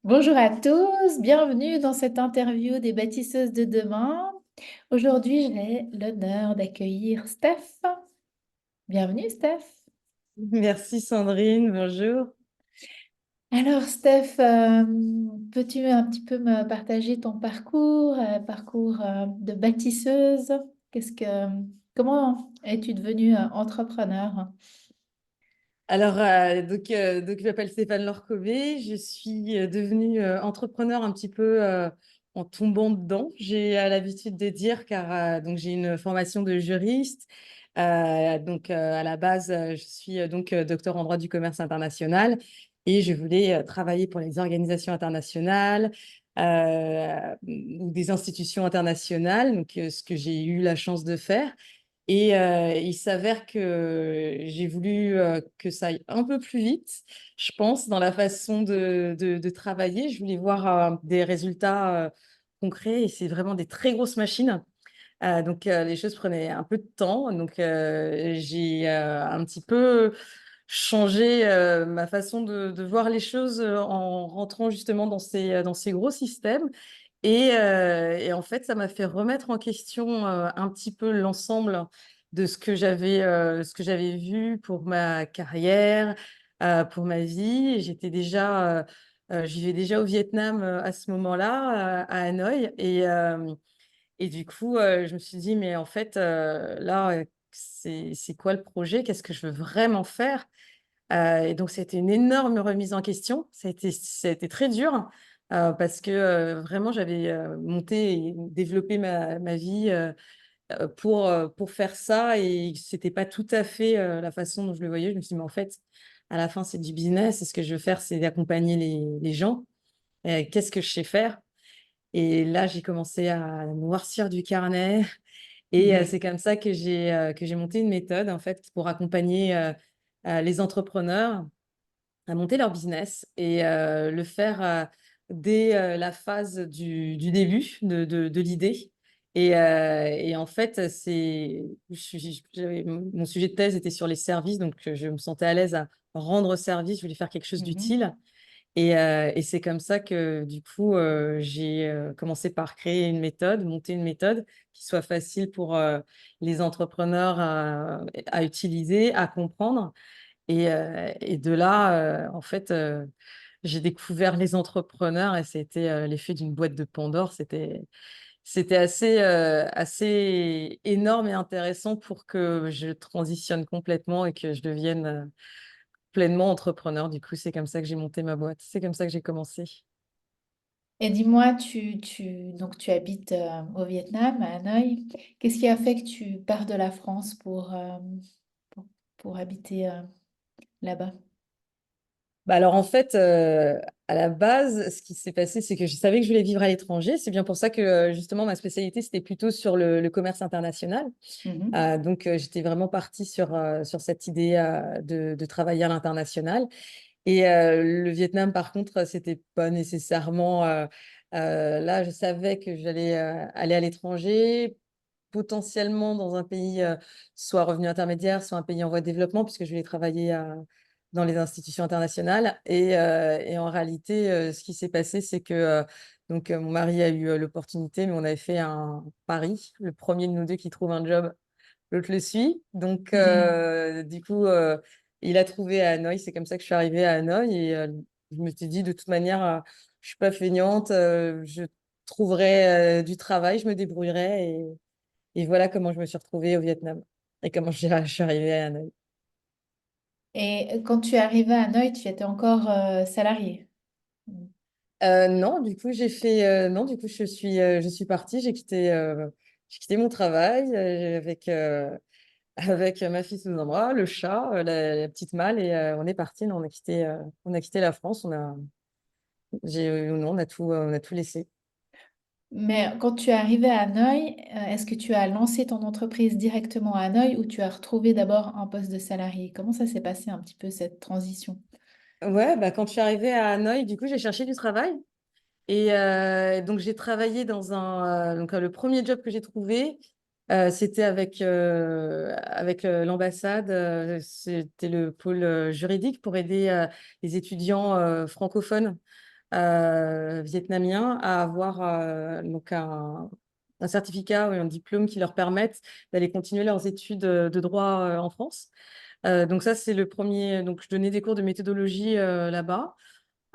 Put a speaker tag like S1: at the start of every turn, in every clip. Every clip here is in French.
S1: Bonjour à tous, bienvenue dans cette interview des bâtisseuses de demain. Aujourd'hui, j'ai l'honneur d'accueillir Steph. Bienvenue Steph.
S2: Merci Sandrine, bonjour.
S1: Alors Steph, peux-tu un petit peu me partager ton parcours, de bâtisseuse? Comment es-tu devenue entrepreneur?
S2: Donc, je m'appelle Stéphane Lorcové, je suis devenue entrepreneur un petit peu en tombant dedans, j'ai l'habitude de dire, car donc j'ai une formation de juriste. À la base, je suis docteur en droit du commerce international et je voulais travailler pour les organisations internationales ou des institutions internationales, ce que j'ai eu la chance de faire. Et il s'avère que j'ai voulu que ça aille un peu plus vite, je pense, dans la façon de travailler. Je voulais voir des résultats concrets et c'est vraiment des très grosses machines. Les choses prenaient un peu de temps. J'ai un petit peu changé ma façon de voir les choses en rentrant justement dans ces gros systèmes. Et en fait, ça m'a fait remettre en question un petit peu l'ensemble de ce que j'avais vu pour ma carrière, pour ma vie. Je vivais déjà au Vietnam à ce moment-là, à Hanoï. Et du coup, je me suis dit, mais en fait, c'est quoi le projet? Qu'est-ce que je veux vraiment faire? Et donc, c'était une énorme remise en question. Ça a été très dur parce que vraiment, j'avais monté et développé ma vie pour faire ça et c'était pas tout à fait la façon dont je le voyais. Je me suis dit, mais en fait, à la fin, c'est du business et ce que je veux faire, c'est d'accompagner les gens. Qu'est-ce que je sais faire? Et là, j'ai commencé à noircir du carnet et
S1: Mhm.
S2: c'est comme ça que j'ai monté une méthode en fait pour accompagner les entrepreneurs à monter leur business et le faire dès la phase du début de l'idée. Et en fait, mon sujet de thèse était sur les services, donc je me sentais à l'aise à rendre service, je voulais faire quelque chose
S1: Mhm.
S2: d'utile. Et c'est comme ça que du coup, j'ai commencé par créer une méthode, monter une méthode qui soit facile pour les entrepreneurs à utiliser, à comprendre. Et de là, en fait, j'ai découvert les entrepreneurs et c'était l'effet d'une boîte de Pandore. C'était assez énorme et intéressant pour que je transitionne complètement et que je devienne pleinement entrepreneur. Du coup, c'est comme ça que j'ai monté ma boîte. C'est comme ça que j'ai commencé.
S1: Et dis-moi, donc tu habites au Vietnam, à Hanoï. Qu'est-ce qui a fait que tu pars de la France pour, pour habiter là-bas?
S2: Bah alors en fait, à la base, ce qui s'est passé, c'est que je savais que je voulais vivre à l'étranger. C'est bien pour ça que justement ma spécialité, c'était plutôt sur le commerce international.
S1: Mhm.
S2: J'étais vraiment partie sur cette idée de travailler à l'international. Et le Vietnam, par contre, c'était pas nécessairement là. Je savais que j'allais aller à l'étranger, potentiellement dans un pays soit revenu intermédiaire, soit un pays en voie de développement, puisque je voulais travailler dans les institutions internationales. Et en réalité, ce qui s'est passé, c'est que mon mari a eu l'opportunité, mais on avait fait un pari. Le premier de nous deux qui trouve un job, l'autre le suit.
S1: Mhm.
S2: Du coup, il a trouvé à Hanoï. C'est comme ça que je suis arrivée à Hanoï. Et je me suis dit, de toute manière, je suis pas feignante. Je trouverai du travail, je me débrouillerai. Et voilà comment je me suis retrouvée au Vietnam et comment je suis arrivée à Hanoï.
S1: Et quand tu es arrivée à Hanoï, tu étais encore salariée.
S2: Non, du coup, non, du coup, je suis partie. J'ai quitté mon travail avec ma fille sous un bras, le chat, la petite malle, et on est parti. Non, on a quitté la France. On a tout laissé.
S1: Mais quand tu es arrivée à Hanoï, est-ce que tu as lancé ton entreprise directement à Hanoï ou tu as retrouvé d'abord un poste de salarié? Comment ça s'est passé un petit peu cette transition?
S2: Ouais, bah, quand je suis arrivée à Hanoï, du coup, j'ai cherché du travail. Et donc, j'ai travaillé le premier job que j'ai trouvé. C'était avec l'ambassade, c'était le pôle juridique pour aider les étudiants francophones vietnamiens à avoir donc un certificat ou un diplôme qui leur permettent d'aller continuer leurs études de droit en France. Donc ça, c'est le premier. Donc je donnais des cours de méthodologie là-bas.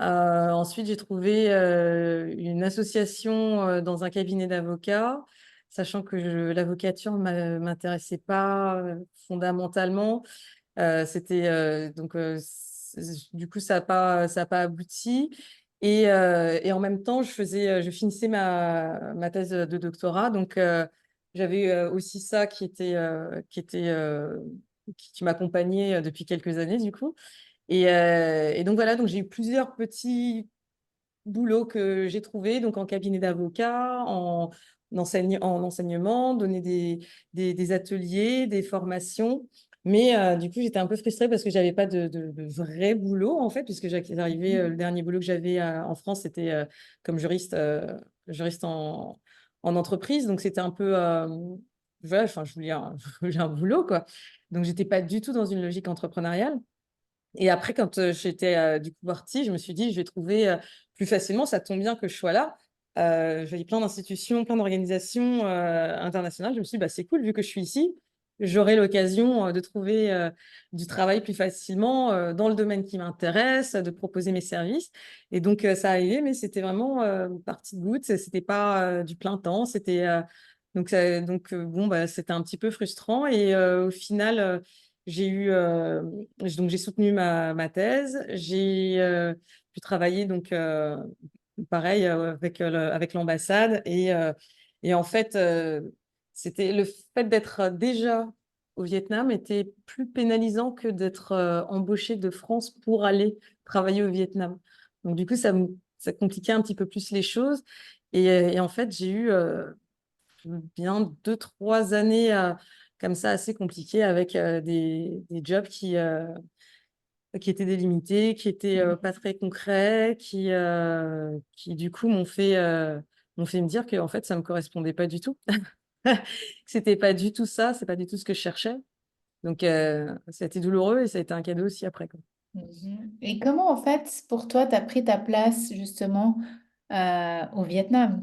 S2: Ensuite, j'ai trouvé une association dans un cabinet d'avocats, sachant que l'avocature m'intéressait pas fondamentalement. Du coup, ça a pas abouti. Et en même temps, je finissais ma thèse de doctorat. Donc, j'avais aussi ça qui m'accompagnait depuis quelques années, du coup. Et donc voilà, donc j'ai eu plusieurs petits boulots que j'ai trouvés, donc en cabinet d'avocat, en enseignement, donner des ateliers, des formations. Mais du coup, j'étais un peu frustrée parce que j'avais pas de vrai boulot, en fait, puisque j'arrivais, le
S1: Mhm.
S2: dernier boulot que j'avais en France, c'était comme juriste en entreprise. Donc, c'était un peu, voilà, enfin, je voulais un boulot, quoi. Donc, j'étais pas du tout dans une logique entrepreneuriale. Et après, quand j'étais du coup partie, je me suis dit, je vais trouver plus facilement, ça tombe bien que je sois là. Je voyais plein d'institutions, plein d'organisations internationales. Je me suis dit, bah, c'est cool, vu que je suis ici, j'aurai l'occasion de trouver du travail plus facilement dans le domaine qui m'intéresse, de proposer mes services. Et donc, ça a arrivé, mais c'était vraiment une partie de goutte. C'était pas du plein temps. Bon, bah, c'était un petit peu frustrant. Et au final, j'ai eu, donc j'ai soutenu ma thèse, j'ai pu travailler donc pareil avec l'ambassade et en fait c'était le fait d'être déjà au Vietnam était plus pénalisant que d'être embauché de France pour aller travailler au Vietnam. Donc du coup ça compliquait un petit peu plus les choses et en fait j'ai eu bien 2, 3 années comme ça assez compliquées avec des jobs qui étaient délimités, qui étaient pas très concrets, qui du coup m'ont fait me dire que en fait ça me correspondait pas du tout, que c'était pas du tout ça, c'est pas du tout ce que je cherchais. Donc ça a été douloureux et ça a été un cadeau aussi après, quoi.
S1: Mhm. Et comment, en fait, pour toi, tu as pris ta place justement au Vietnam,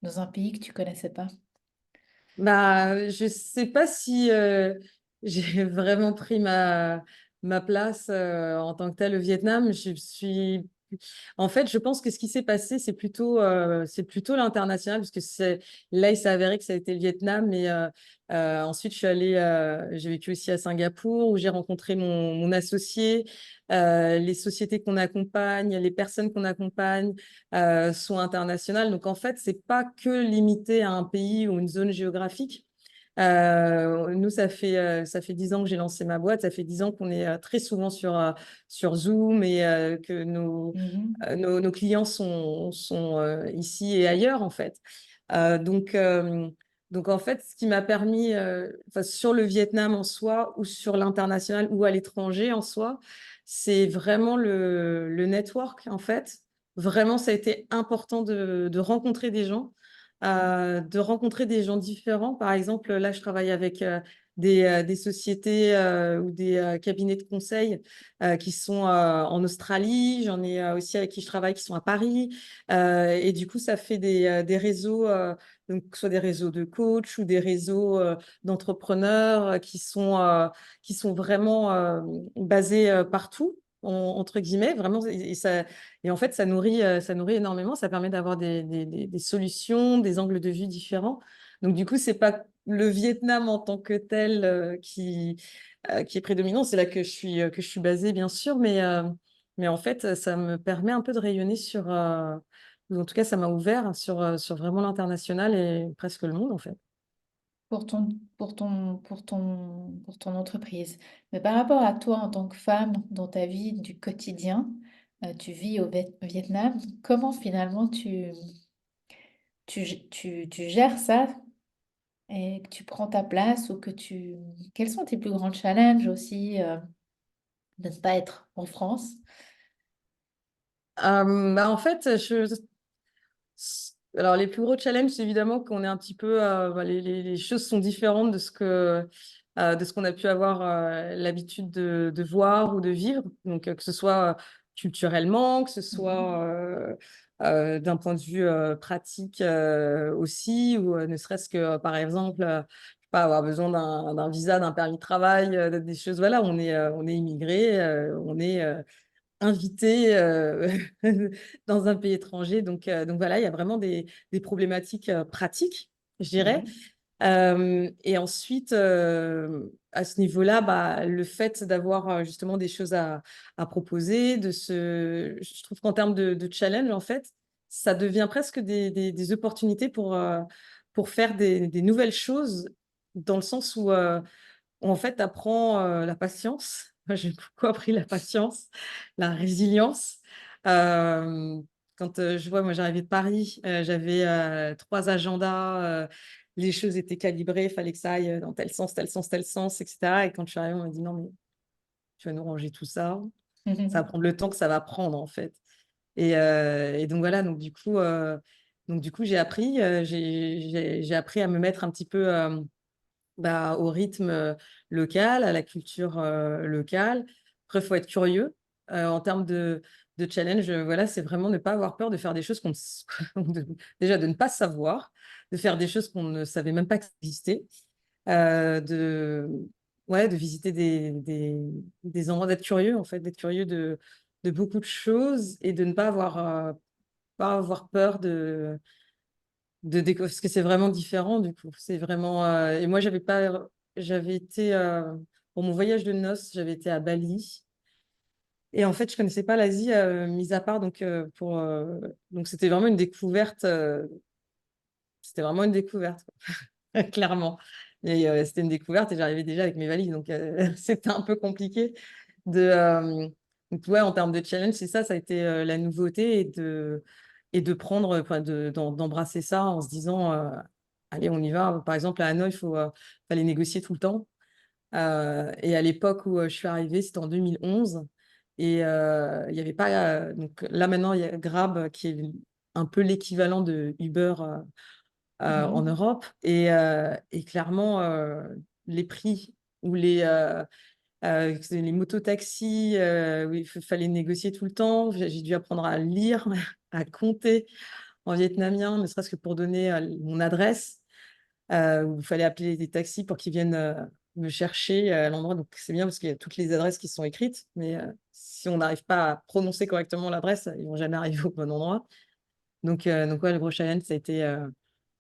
S1: dans un pays que tu connaissais pas?
S2: Bah, je sais pas si j'ai vraiment pris ma place en tant que telle au Vietnam. En fait, je pense que ce qui s'est passé, c'est plutôt l'international, parce que là, il s'est avéré que ça a été le Vietnam. Mais ensuite, j'ai vécu aussi à Singapour, où j'ai rencontré mon associé, les sociétés qu'on accompagne, les personnes qu'on accompagne sont internationales. Donc, en fait, c'est pas que limité à un pays ou une zone géographique. Nous, ça fait 10 ans que j'ai lancé ma boîte. Ça fait 10 ans qu'on est très souvent sur Zoom et que
S1: Mhm.
S2: nos clients sont ici et ailleurs, en fait. Euh, donc, euh, donc, en fait, ce qui m'a permis, enfin, sur le Vietnam en soi, ou sur l'international, ou à l'étranger en soi, c'est vraiment le network, en fait. Vraiment, ça a été important de rencontrer des gens, de rencontrer des gens différents. Par exemple, là, je travaille avec des sociétés ou des cabinets de conseil qui sont en Australie. J'en ai aussi avec qui je travaille qui sont à Paris. Et du coup, ça fait des réseaux, donc, soit des réseaux de coachs ou des réseaux d'entrepreneurs qui sont vraiment basés partout. Entre guillemets, vraiment, et en fait, ça nourrit énormément. Ça permet d'avoir des solutions, des angles de vue différents. Donc, du coup, c'est pas le Vietnam en tant que tel qui est prédominant. C'est là que je suis basée, bien sûr, mais en fait, ça me permet un peu de rayonner ou en tout cas, ça m'a ouvert sur vraiment l'international et presque le monde, en fait.
S1: Pour pour ton entreprise. Mais par rapport à toi en tant que femme, dans ta vie du quotidien, tu vis au Vietnam, comment finalement tu gères ça et que tu prends ta place ou que tu... Quels sont tes plus grands challenges aussi de ne pas être en France?
S2: Bah, en fait, Alors, les plus gros challenges, c'est évidemment qu'on est un petit peu, les choses sont différentes de ce qu'on a pu avoir l'habitude de voir ou de vivre. Donc, que ce soit culturellement, que ce
S1: Mhm.
S2: soit d'un point de vue pratique aussi, ou ne serait-ce que, par exemple, je sais pas, avoir besoin d'un visa, d'un permis de travail, des choses. Voilà, on est immigré, on est invité dans un pays étranger. Donc voilà, il y a vraiment des problématiques pratiques, je dirais.
S1: Mhm.
S2: Et ensuite, à ce niveau-là, bah, le fait d'avoir justement des choses à proposer, je trouve qu'en termes de challenge, en fait, ça devient presque des opportunités pour faire des nouvelles choses, dans le sens où en fait, tu apprends la patience. Moi, j'ai beaucoup appris la patience, la résilience. Euh, Quand je vois, moi, j'arrivais de Paris, j'avais 3 agendas, les choses étaient calibrées, il fallait que ça aille dans tel sens, tel sens, tel sens, etc. Et quand je suis arrivée, on m'a dit non, mais tu vas nous ranger tout ça. Ça va
S1: Mhm.
S2: prendre le temps que ça va prendre, en fait. Et donc voilà, donc du coup j'ai appris, j'ai appris à me mettre un petit peu bah, au rythme local, à la culture locale. Après, il faut être curieux. En termes de challenge, voilà, c'est vraiment ne pas avoir peur de faire des choses déjà de ne pas savoir, de faire des choses qu'on ne savait même pas que ça existait, de, ouais, de visiter des endroits, d'être curieux, en fait, d'être curieux de beaucoup de choses et de ne pas avoir peur de déco parce que c'est vraiment différent du coup. C'est vraiment et moi j'avais été pour mon voyage de noces, j'avais été à Bali et en fait, je connaissais pas l'Asie mis à part donc c'était vraiment une découverte c'était vraiment une découverte quoi, clairement. Et c'était une découverte et j'arrivais déjà avec mes valises donc c'était un peu compliqué de donc ouais, en termes de challenge, c'est ça a été la nouveauté et de prendre, enfin, d'embrasser ça en se disant, allez, on y va. Par exemple, à Hanoï, fallait négocier tout le temps. Et à l'époque où je suis arrivée, c'était en 2011. Et il y avait pas. Donc là, maintenant, il y a Grab qui est un peu l'équivalent de Uber en
S1: Mhm.
S2: Europe. Et clairement, les prix ou les mototaxis, où il fallait négocier tout le temps. J'ai dû apprendre à lire, à compter en vietnamien, ne serait-ce que pour donner mon adresse, où il fallait appeler des taxis pour qu'ils viennent me chercher à l'endroit. Donc c'est bien parce qu'il y a toutes les adresses qui sont écrites, mais si on n'arrive pas à prononcer correctement l'adresse, ils vont jamais arriver au bon endroit. Donc ouais, le gros challenge, ça a été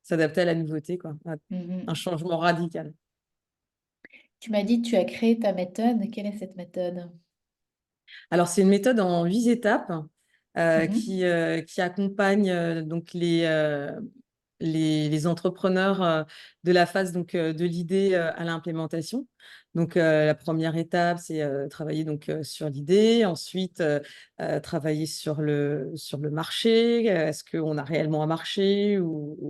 S2: s'adapter à la nouveauté, quoi, à un
S1: Mhm.
S2: changement radical.
S1: Tu m'as dit que tu as créé ta méthode. Quelle est cette méthode?
S2: Alors, c'est une méthode en 8 étapes
S1: Mhm.
S2: qui accompagne donc les entrepreneurs de la phase donc, de l'idée à l'implémentation. Donc, la première étape, c'est travailler donc, sur l'idée. Ensuite, travailler sur le marché. Est-ce qu'on a réellement un marché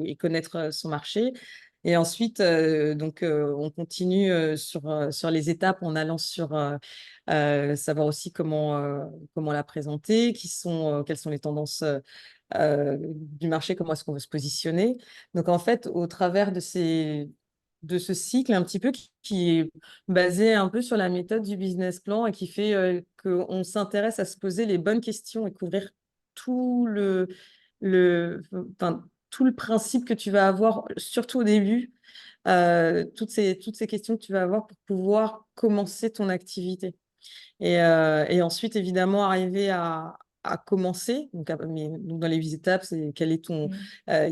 S2: et connaître son marché? Et ensuite, donc, on continue sur les étapes en allant sur savoir aussi comment la présenter, quelles sont les tendances du marché, comment est-ce qu'on veut se positionner. Donc, en fait, au travers de ce cycle un petit peu qui est basé un peu sur la méthode du business plan et qui fait qu'on s'intéresse à se poser les bonnes questions et couvrir tout enfin, tout le principe que tu vas avoir, surtout au début, toutes ces questions que tu vas avoir pour pouvoir commencer ton activité. Et ensuite, évidemment, arriver à commencer. Donc dans les 8 étapes, c'est quel est
S1: Mhm.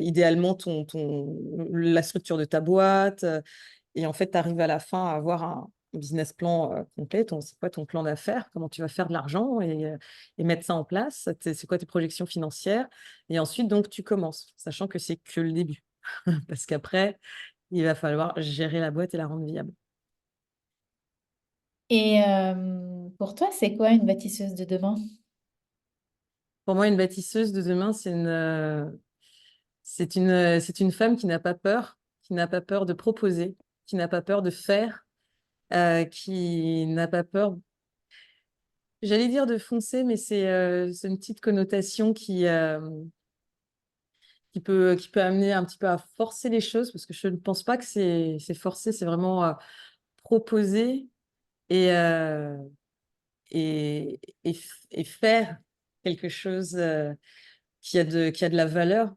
S2: idéalement la structure de ta boîte. Et en fait, tu arrives à la fin à avoir un business plan complet. C'est quoi ton plan d'affaires? Comment tu vas faire de l'argent et mettre ça en place? C'est quoi tes projections financières? Et ensuite, donc, tu commences, sachant que c'est que le début. Parce qu'après, il va falloir gérer la boîte et la rendre viable.
S1: Et pour toi, c'est quoi une bâtisseuse de demain?
S2: Pour moi, une bâtisseuse de demain, c'est une femme qui n'a pas peur de proposer, qui n'a pas peur de faire, qui n'a pas peur, j'allais dire de foncer, mais c'est une petite connotation qui peut amener un petit peu à forcer les choses, parce que je ne pense pas que c'est forcer, c'est vraiment proposer et, et faire quelque chose qui a de la valeur.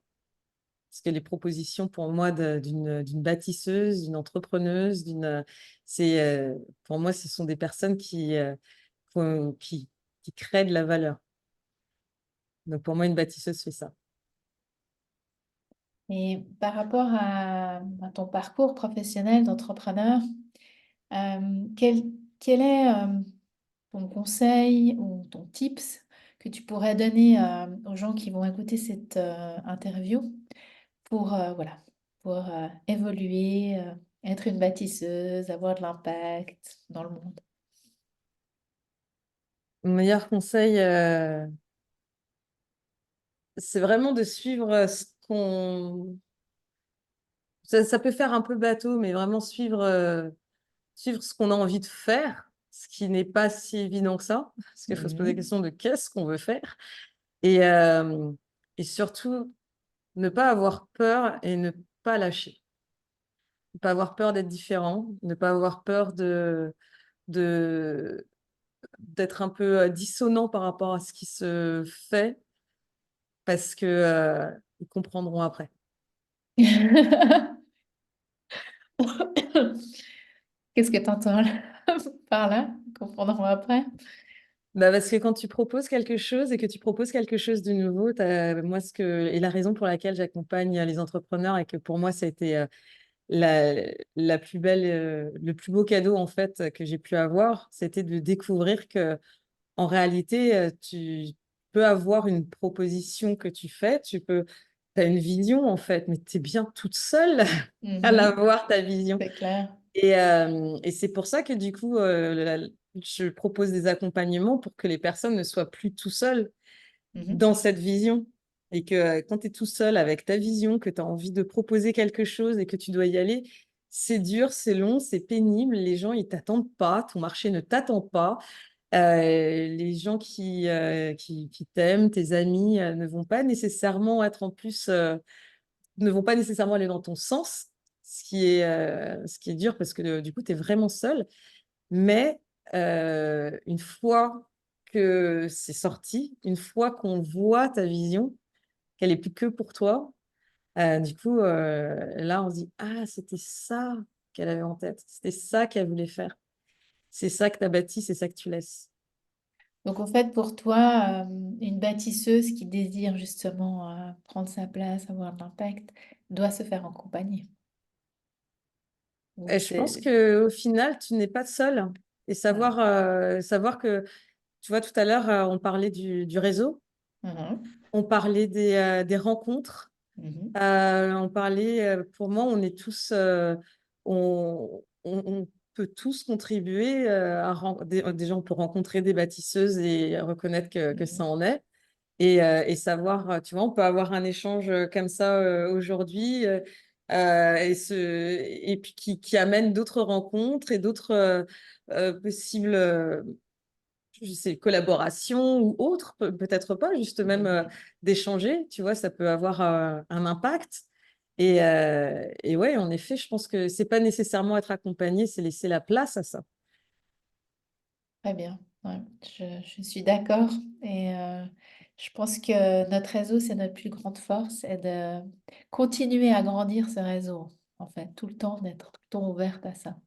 S2: Parce que les propositions pour moi d'une bâtisseuse, d'une entrepreneuse, c'est, pour moi, ce sont des personnes qui, qui créent de la valeur. Donc pour moi, une bâtisseuse fait ça.
S1: Et par rapport à ton parcours professionnel d'entrepreneur, quel, quel est ton conseil ou ton tips que tu pourrais donner aux gens qui vont écouter cette interview pour, voilà, pour évoluer, être une bâtisseuse, avoir de l'impact dans le monde?
S2: Mon meilleur conseil, c'est vraiment de suivre ce qu'on... Ça peut faire un peu bateau, mais vraiment suivre ce qu'on a envie de faire, ce qui n'est pas si évident que ça, parce qu'il faut se poser la
S1: Mhm.
S2: question de qu'est-ce qu'on veut faire. Et, euh, et surtout, ne pas avoir peur et ne pas lâcher. Ne pas avoir peur d'être différent, ne pas avoir peur de, d'être un peu dissonant par rapport à ce qui se fait, parce que, ils comprendront après.
S1: Qu'est-ce que tu entends par là? Comprendrons après.
S2: Bah parce que quand tu proposes quelque chose et que tu proposes quelque chose de nouveau, moi, et la raison pour laquelle j'accompagne les entrepreneurs et que pour moi, ça a été la plus belle, le plus beau cadeau en fait que j'ai pu avoir, c'était de découvrir que en réalité, tu peux avoir une proposition que tu fais, tu as une vision en fait, mais tu es bien toute seule à
S1: Mhm.
S2: l'avoir, ta vision.
S1: C'est clair.
S2: Et c'est pour ça que du coup, je propose des accompagnements pour que les personnes ne soient plus tout seules
S1: Mhm.
S2: dans cette vision. Et que quand tu es tout seul avec ta vision, que tu as envie de proposer quelque chose et que tu dois y aller, c'est dur, c'est long, c'est pénible. Les gens, ils t'attendent pas, ton marché ne t'attend pas. Les gens qui t'aiment, tes amis, ne vont pas nécessairement être en plus, ne vont pas nécessairement aller dans ton sens, ce qui est dur parce que du coup, tu es vraiment seul. Mais une fois que c'est sorti, une fois qu'on voit ta vision, qu'elle est plus que pour toi, du coup, là, on se dit, ah, c'était ça qu'elle avait en tête, c'était ça qu'elle voulait faire, c'est ça que tu as bâti, c'est ça que tu laisses.
S1: Donc, en fait, pour toi, une bâtisseuse qui désire justement prendre sa place, avoir de l'impact, doit se faire accompagner. Ou
S2: Et je pense
S1: c'est...
S2: que au final, tu n'es pas seul. Et
S1: Ouais.
S2: savoir que, tu vois, tout à l'heure, on parlait du réseau,
S1: Mhm.
S2: on parlait des rencontres.
S1: Mhm.
S2: On parlait, pour moi, on est tous, on peut tous contribuer déjà, on peut rencontrer des bâtisseuses et reconnaître que ça
S1: Mhm.
S2: en est. Et savoir, tu vois, on peut avoir un échange comme ça aujourd'hui et puis qui amène d'autres rencontres et d'autres possibles je sais, collaboration ou autre, peut-être pas, juste même
S1: Mhm.
S2: d'échanger, tu vois, ça peut avoir un impact. Et ouais, en effet, je pense que c'est pas nécessairement être accompagné, c'est laisser la place à ça.
S1: Très bien. Ouais, je suis d'accord. Et je pense que notre réseau, c'est notre plus grande force et de continuer à grandir ce réseau, en fait, tout le temps, d'être tout le temps ouverte à ça.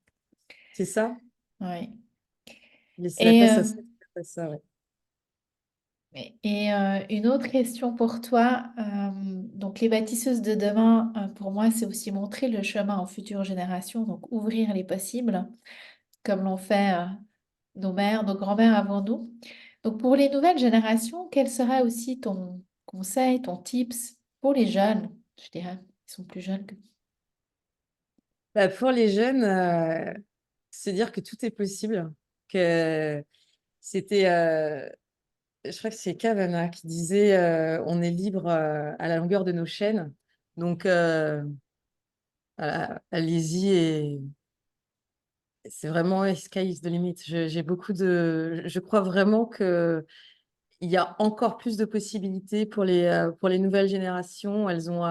S2: C'est ça,
S1: Oui.
S2: laisser la
S1: Et,
S2: place à ça, ouais.
S1: une autre question pour toi. Donc, les bâtisseuses de demain, pour moi, c'est aussi montrer le chemin aux futures générations, donc ouvrir les possibles, comme l'ont fait nos mères, nos grands-mères avant nous. Donc, pour les nouvelles générations, quel serait aussi ton conseil, ton tips pour les jeunes, je dirais, ils sont plus jeunes que...
S2: Bah, pour les jeunes, se dire que tout est possible, que c'était, je crois que c'est Cavana qui disait on est libre à la longueur de nos chaînes. Donc, voilà, allez-y et c'est vraiment ouais, sky is the limit. Je crois vraiment que il y a encore plus de possibilités pour les nouvelles générations. Elles ont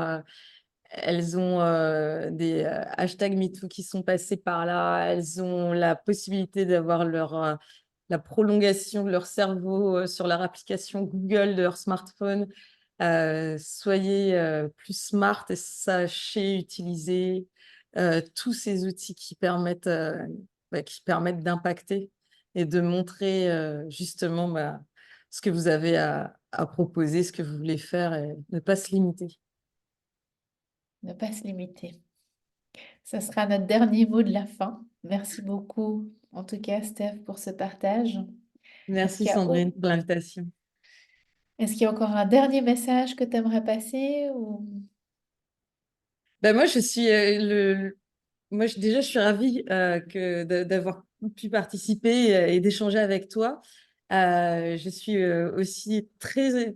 S2: des hashtags MeToo qui sont passés par là. Elles ont la possibilité d'avoir la prolongation de leur cerveau sur leur application Google de leur smartphone. Soyez plus smart et sachez utiliser tous ces outils qui permettent d'impacter et de montrer justement ce que vous avez à proposer, ce que vous voulez faire et ne pas se limiter.
S1: Ne pas se limiter. Ça sera notre dernier mot de la fin. Merci beaucoup, en tout cas, Steph, pour ce partage. Est-ce
S2: Merci
S1: qu'il y a,
S2: Sandrine pour l'invitation.
S1: est-ce qu'il y a encore un dernier message que tu aimerais passer ou...
S2: Ben moi, je suis déjà, je suis ravie d'avoir pu participer et d'échanger avec toi. Je suis aussi très,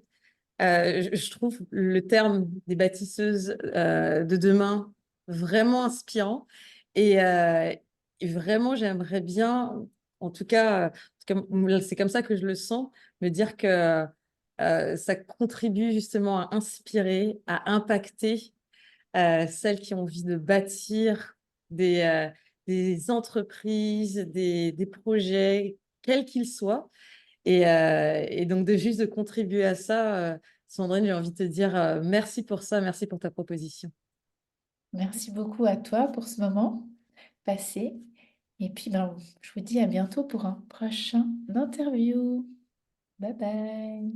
S2: je trouve le terme des bâtisseuses de demain vraiment inspirant. Et, euh, et vraiment, j'aimerais bien, c'est comme ça que je le sens, me dire que ça contribue justement à inspirer, à impacter celles qui ont envie de bâtir des, euh, des entreprises, des projets, quels qu'ils soient. Et donc, juste de contribuer à ça, Sandrine, j'ai envie de te dire merci pour ça, merci pour ta proposition.
S1: Merci beaucoup à toi pour ce moment passé. Et puis, ben, je vous dis à bientôt pour un prochain interview. Bye bye.